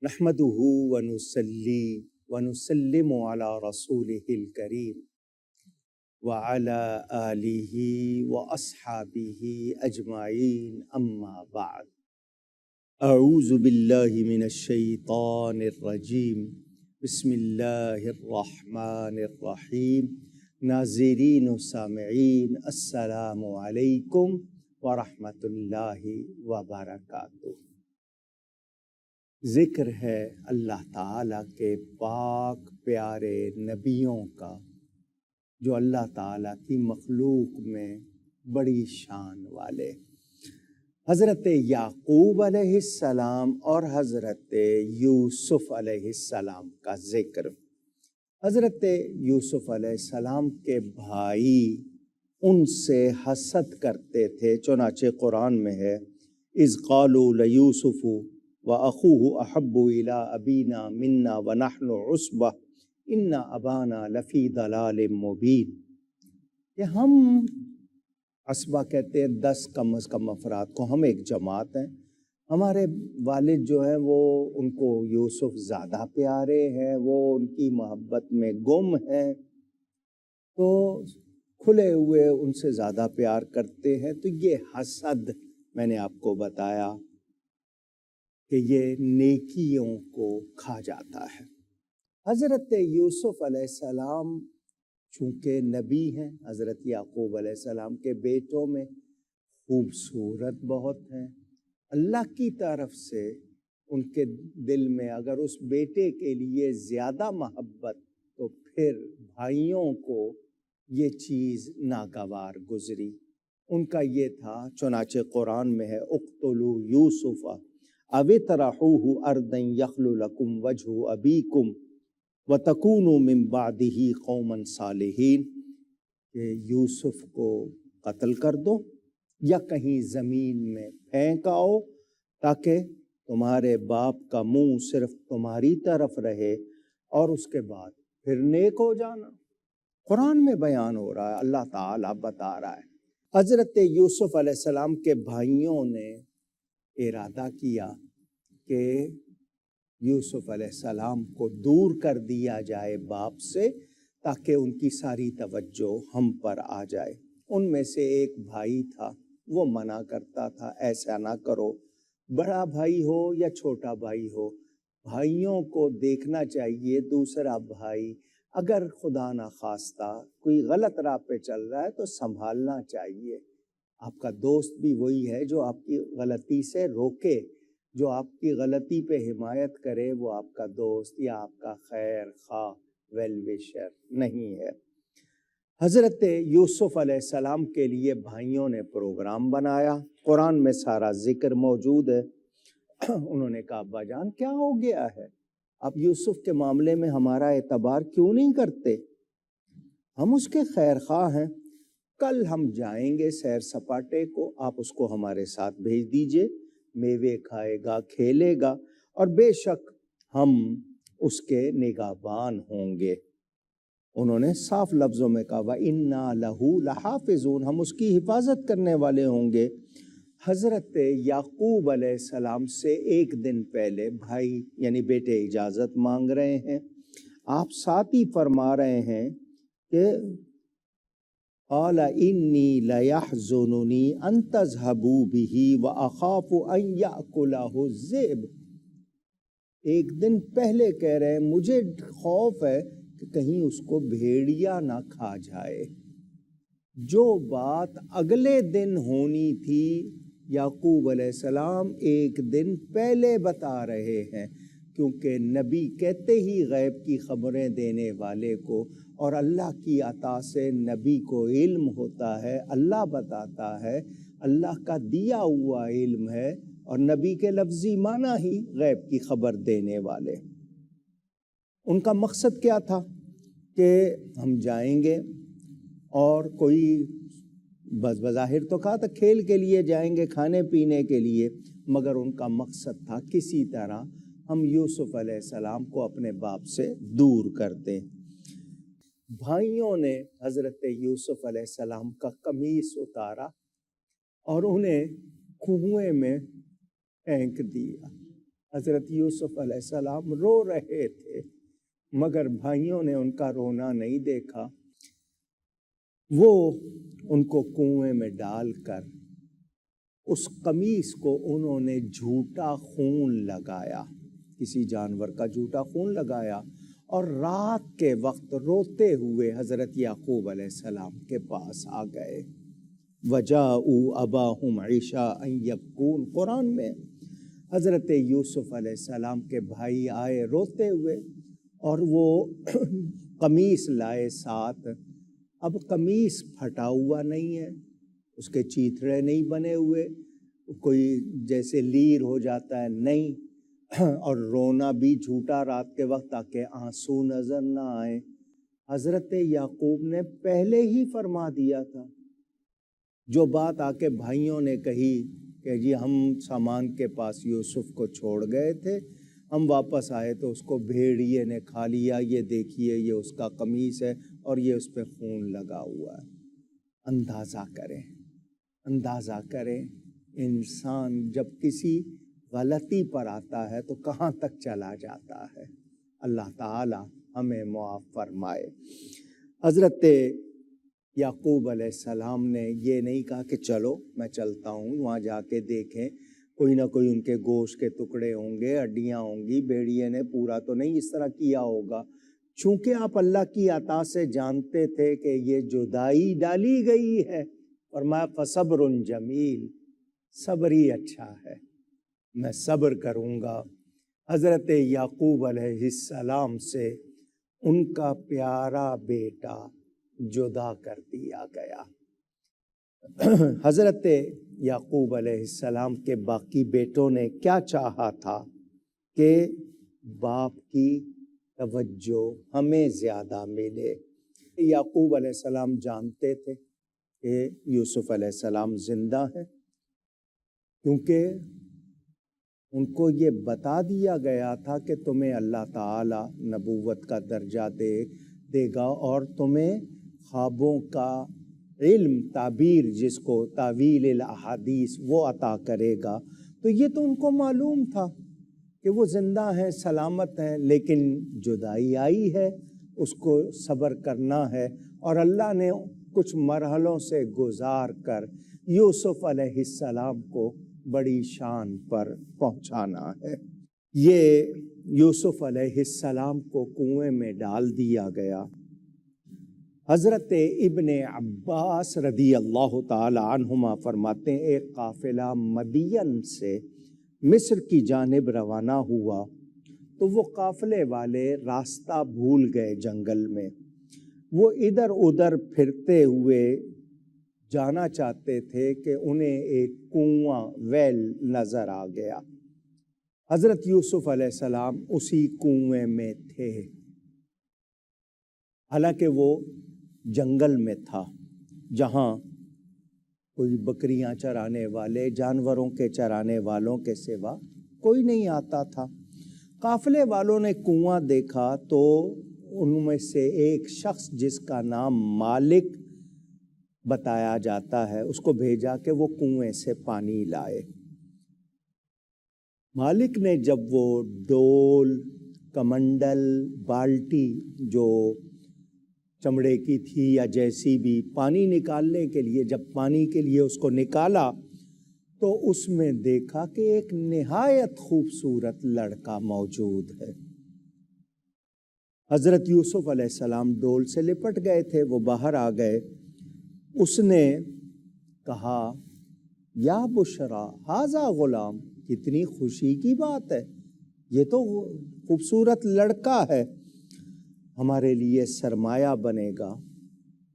نحمده ونصلي ونسلم على رسوله الكريم وعلى آله وأصحابه أجمعين أما بعد أعوذ بالله من الشيطان الرجيم بسم الله الرحمن الرحيم ناظرین و سامعین السلام علیکم ورحمۃ اللہ وبرکاتہ۔ ذکر ہے اللہ تعالیٰ کے پاک پیارے نبیوں کا جو اللہ تعالیٰ کی مخلوق میں بڑی شان والے، حضرت یعقوب علیہ السلام اور حضرت یوسف علیہ السلام کا ذکر۔ حضرت یوسف علیہ السلام کے بھائی ان سے حسد کرتے تھے، چنانچہ قرآن میں ہے اذ قالوا لیوسف واخوہ احب الی ابینا منا ونحن عصبہ ان ابانا لفی ضلال مبین۔ کہ ہم عصبہ کہتے ہیں 10 کم از کم افراد کو، ہم ایک جماعت ہیں، ہمارے والد جو ہیں وہ ان کو یوسف زیادہ پیارے ہیں، وہ ان کی محبت میں گم ہیں، تو کھلے ہوئے ان سے زیادہ پیار کرتے ہیں۔ تو یہ حسد میں نے آپ کو بتایا کہ یہ نیکیوں کو کھا جاتا ہے۔ حضرت یوسف علیہ السلام چونکہ نبی ہیں، حضرت یعقوب علیہ السلام کے بیٹوں میں خوبصورت بہت ہیں، اللہ کی طرف سے ان کے دل میں اگر اس بیٹے کے لیے زیادہ محبت، تو پھر بھائیوں کو یہ چیز ناگوار گزری۔ ان کا یہ تھا، چنانچہ قرآن میں ہے اقتلوا یوسف او اطرحوہ ارضا یخل لکم وجہ ابیکم وتکونوا من بعدہ قوما صالحین، کہ یوسف کو قتل کر دو یا کہیں زمین میں پھینک آؤ تاکہ تمہارے باپ کا منہ صرف تمہاری طرف رہے اور اس کے بعد پھر نیک ہو جانا۔ قرآن میں بیان ہو رہا ہے، اللہ تعالیٰ بتا رہا ہے۔ حضرت یوسف علیہ السلام کے بھائیوں نے ارادہ کیا کہ یوسف علیہ السلام کو دور کر دیا جائے باپ سے تاکہ ان کی ساری توجہ ہم پر آ جائے۔ ان میں سے ایک بھائی تھا، وہ منع کرتا تھا ایسا نہ کرو، بڑا بھائی ہو یا چھوٹا بھائی ہو، بھائیوں کو دیکھنا چاہیے دوسرا بھائی اگر خدا نخواستہ کوئی غلط راہ پہ چل رہا ہے تو سنبھالنا چاہیے۔ آپ کا دوست بھی وہی ہے جو آپ کی غلطی سے روکے، جو آپ کی غلطی پہ حمایت کرے، وہ آپ کا دوست یا آپ کا خیر خواہ ویل وشر نہیں ہے۔ حضرت یوسف علیہ السلام کے لیے بھائیوں نے پروگرام بنایا، قرآن میں سارا ذکر موجود ہے۔ انہوں نے کہا ابا جان کیا ہو گیا ہے، آپ یوسف کے معاملے میں ہمارا اعتبار کیوں نہیں کرتے؟ ہم اس کے خیر خواہ ہیں، کل ہم جائیں گے سیر سپاٹے کو، آپ اس کو ہمارے ساتھ بھیج دیجئے، میوے کھائے گا، کھیلے گا، اور بے شک ہم اس کے نگہبان ہوں گے۔ انہوں نے صاف لفظوں میں کہا وَإِنَّا لَهُ لَحَافِظُونَ، ہم اس کی حفاظت کرنے والے ہوں گے۔ حضرت یعقوب علیہ السلام سے ایک دن پہلے بھائی یعنی بیٹے اجازت مانگ رہے ہیں، آپ ساتھ ہی فرما رہے ہیں کہ قَالَ إِنِّي لَيَحْزُنُنِي أَن تَذْهَبُوا بِهِ وَأَخَافُ أَن يَأْكُلَهُ الذِّئْبُ۔ ایک دن پہلے کہہ رہے ہیں مجھے خوف ہے کہ کہیں اس کو بھیڑیا نہ کھا جائے۔ جو بات اگلے دن ہونی تھی یعقوب علیہ السلام ایک دن پہلے بتا رہے ہیں، کیونکہ نبی کہتے ہی غیب کی خبریں دینے والے کو، اور اللہ کی عطا سے نبی کو علم ہوتا ہے، اللہ بتاتا ہے، اللہ کا دیا ہوا علم ہے، اور نبی کے لفظی معنی ہی غیب کی خبر دینے والے۔ ان کا مقصد کیا تھا کہ ہم جائیں گے، اور کوئی بظاہر تو کہا تھا کھیل کے لیے جائیں گے، کھانے پینے کے لیے، مگر ان کا مقصد تھا کسی طرح ہم یوسف علیہ السلام کو اپنے باپ سے دور کر دیں۔ بھائیوں نے حضرت یوسف علیہ السلام کا قمیص اتارا اور انہیں کنویں میں پھینک دیا۔ حضرت یوسف علیہ السلام رو رہے تھے مگر بھائیوں نے ان کا رونا نہیں دیکھا. وہ ان کو کنویں میں ڈال کر اس قمیص کو انہوں نے جھوٹا خون لگایا، کسی جانور کا جھوٹا خون لگایا، اور رات کے وقت روتے ہوئے حضرت یعقوب علیہ السلام کے پاس آ گئے. وَجَاءُوا أَبَاهُمْ عِشَاءً يَبْكُونَ، قرآن میں حضرت یوسف علیہ السلام کے بھائی آئے روتے ہوئے اور وہ قمیص لائے ساتھ. اب قمیص پھٹا ہوا نہیں ہے، اس کے چیتھڑے نہیں بنے ہوئے، کوئی جیسے لیر ہو جاتا ہے نہیں، اور رونا بھی جھوٹا رات کے وقت تاکہ آنسو نظر نہ آئے. حضرت یعقوب نے پہلے ہی فرما دیا تھا. جو بات آ کے بھائیوں نے کہی کہ جی ہم سامان کے پاس یوسف کو چھوڑ گئے تھے، ہم واپس آئے تو اس کو بھیڑیے نے کھا لیا، یہ دیکھیے یہ اس کا قمیص ہے اور یہ اس پہ خون لگا ہوا ہے. اندازہ کریں انسان جب کسی غلطی پر آتا ہے تو کہاں تک چلا جاتا ہے. اللہ تعالی ہمیں معاف فرمائے. حضرت یعقوب علیہ السلام نے یہ نہیں کہا کہ چلو میں چلتا ہوں وہاں جا کے دیکھیں کوئی نہ کوئی ان کے گوشت کے ٹکڑے ہوں گے، ہڈیاں ہوں گی، بھیڑیے نے پورا تو نہیں اس طرح کیا ہوگا. چونکہ آپ اللہ کی عطا سے جانتے تھے کہ یہ جدائی ڈالی گئی ہے، فرمایا فصبر جمیل، صبر ہی اچھا ہے، میں صبر کروں گا. حضرت یعقوب علیہ السلام سے ان کا پیارا بیٹا جدا کر دیا گیا. حضرت یعقوب علیہ السلام کے باقی بیٹوں نے کیا چاہا تھا کہ باپ کی توجہ ہمیں زیادہ ملے. یعقوب علیہ السلام جانتے تھے کہ یوسف علیہ السلام زندہ ہیں، کیونکہ ان کو یہ بتا دیا گیا تھا کہ تمہیں اللہ تعالی نبوت کا درجہ دے گا اور تمہیں خوابوں کا علم، تعبیر جس کو تعویل الاحادیث، وہ عطا کرے گا. تو یہ تو ان کو معلوم تھا کہ وہ زندہ ہیں، سلامت ہیں، لیکن جدائی آئی ہے، اس کو صبر کرنا ہے، اور اللہ نے کچھ مرحلوں سے گزار کر یوسف علیہ السلام کو بڑی شان پر پہنچانا ہے. یہ یوسف علیہ السلام کو کنویں میں ڈال دیا گیا. حضرت ابن عباس رضی اللہ تعالی عنہما فرماتے ہیں ایک قافلہ مدین سے مصر کی جانب روانہ ہوا تو وہ قافلے والے راستہ بھول گئے. جنگل میں وہ ادھر ادھر پھرتے ہوئے جانا چاہتے تھے کہ انہیں ایک کنواں ویل نظر آ گیا. حضرت یوسف علیہ السلام اسی کنویں میں تھے، حالانکہ وہ جنگل میں تھا جہاں کوئی بکریاں چرانے والے، جانوروں کے چرانے والوں کے سوا کوئی نہیں آتا تھا. قافلے والوں نے کنواں دیکھا تو ان میں سے ایک شخص جس کا نام مالک بتایا جاتا ہے اس کو بھیجا کہ وہ کنویں سے پانی لائے. مالک نے جب وہ ڈول، کمنڈل، بالٹی جو چمڑے کی تھی یا جیسی بھی پانی نکالنے کے لیے، جب پانی کے لیے اس کو نکالا تو اس میں دیکھا کہ ایک نہایت خوبصورت لڑکا موجود ہے. حضرت یوسف علیہ السلام ڈول سے لپٹ گئے تھے، وہ باہر آ گئے. اس نے کہا یا بشرا ھذا غلام، کتنی خوشی کی بات ہے، یہ تو خوبصورت لڑکا ہے، ہمارے لیے سرمایہ بنے گا.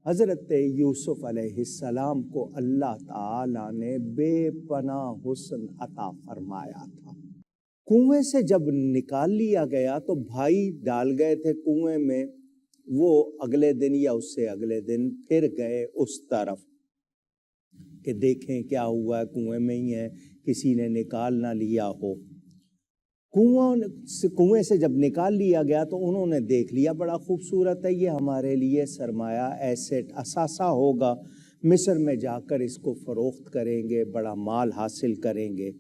حضرت یوسف علیہ السلام کو اللہ تعالی نے بے پناہ حسن عطا فرمایا تھا. کنویں سے جب نکال لیا گیا تو بھائی ڈال گئے تھے کنویں میں، وہ اگلے دن یا اس سے اگلے دن پھر گئے اس طرف کہ دیکھیں کیا ہوا ہے، کنویں میں ہی ہے، کسی نے نکال نہ لیا ہو. کنویں سے جب نکال لیا گیا تو انہوں نے دیکھ لیا بڑا خوبصورت ہے، یہ ہمارے لیے سرمایہ ایسٹ اثاثہ ہوگا، مصر میں جا کر اس کو فروخت کریں گے، بڑا مال حاصل کریں گے.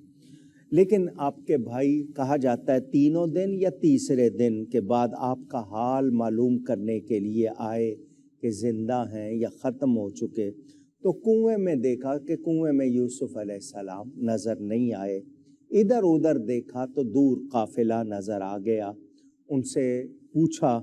لیکن آپ کے بھائی کہا جاتا ہے 3 دن یا تیسرے دن کے بعد آپ کا حال معلوم کرنے کے لیے آئے کہ زندہ ہیں یا ختم ہو چکے، تو کنویں میں دیکھا کہ کنویں میں یوسف علیہ السلام نظر نہیں آئے۔ ادھر ادھر دیکھا تو دور قافلہ نظر آ گیا۔ ان سے پوچھا،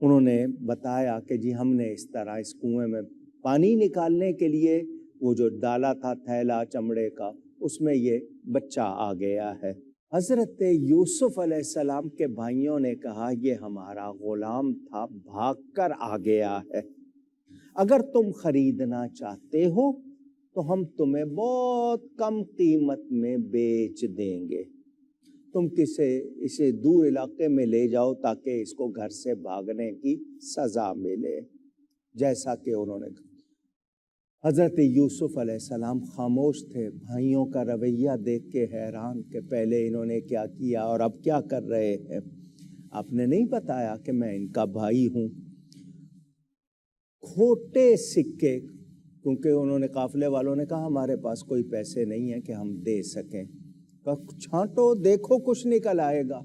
انہوں نے بتایا کہ جی ہم نے اس طرح اس کنویں میں پانی نکالنے کے لیے وہ جو ڈالا تھا تھیلا چمڑے کا، اس میں یہ بچہ آ گیا ہے۔ حضرت یوسف علیہ السلام کے بھائیوں نے کہا یہ ہمارا غلام تھا، بھاگ کر آ گیا ہے، اگر تم خریدنا چاہتے ہو تو ہم تمہیں بہت کم قیمت میں بیچ دیں گے، تم اسے دور علاقے میں لے جاؤ تاکہ اس کو گھر سے بھاگنے کی سزا ملے، جیسا کہ انہوں نے کہا۔ حضرت یوسف علیہ السلام خاموش تھے، بھائیوں کا رویہ دیکھ کے حیران کہ پہلے انہوں نے کیا کیا اور اب کیا کر رہے ہیں۔ آپ نے نہیں بتایا کہ میں ان کا بھائی ہوں۔ کھوٹے سکے، کیونکہ انہوں نے قافلے والوں نے کہا ہمارے پاس کوئی پیسے نہیں ہیں کہ ہم دے سکیں، چھانٹو دیکھو کچھ نکل آئے گا،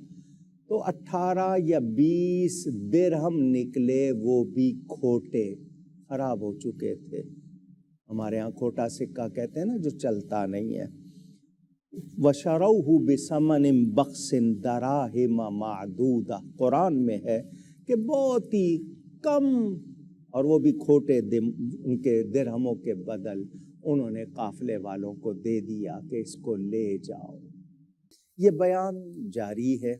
تو 18 یا 20 درہم نکلے، وہ بھی کھوٹے، خراب ہو چکے تھے۔ ہمارے ہاں کھوٹا سکہ کہتے ہیں نا جو چلتا نہیں ہے۔ وَشَرَوْهُ بِثَمَنٍ بَخْسٍ دَرَاهِمَ مَعْدُودَةٍ، قرآن میں ہے کہ بہت ہی کم، اور وہ بھی کھوٹے ان کے درہموں کے بدل انہوں نے قافلے والوں کو دے دیا کہ اس کو لے جاؤ۔ یہ بیان جاری ہے،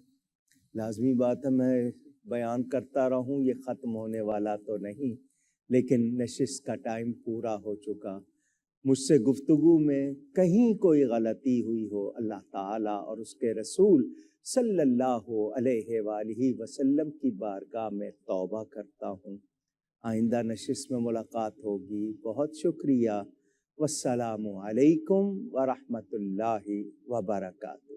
لازمی بات ہے میں بیان کرتا رہوں، یہ ختم ہونے والا تو نہیں، لیکن نشست کا ٹائم پورا ہو چکا۔ مجھ سے گفتگو میں کہیں کوئی غلطی ہوئی ہو، اللہ تعالیٰ اور اس کے رسول صلی اللہ علیہ وآلہ وسلم کی بارگاہ میں توبہ کرتا ہوں۔ آئندہ نشست میں ملاقات ہوگی۔ بہت شکریہ۔ والسلام علیکم ورحمۃ اللہ وبرکاتہ۔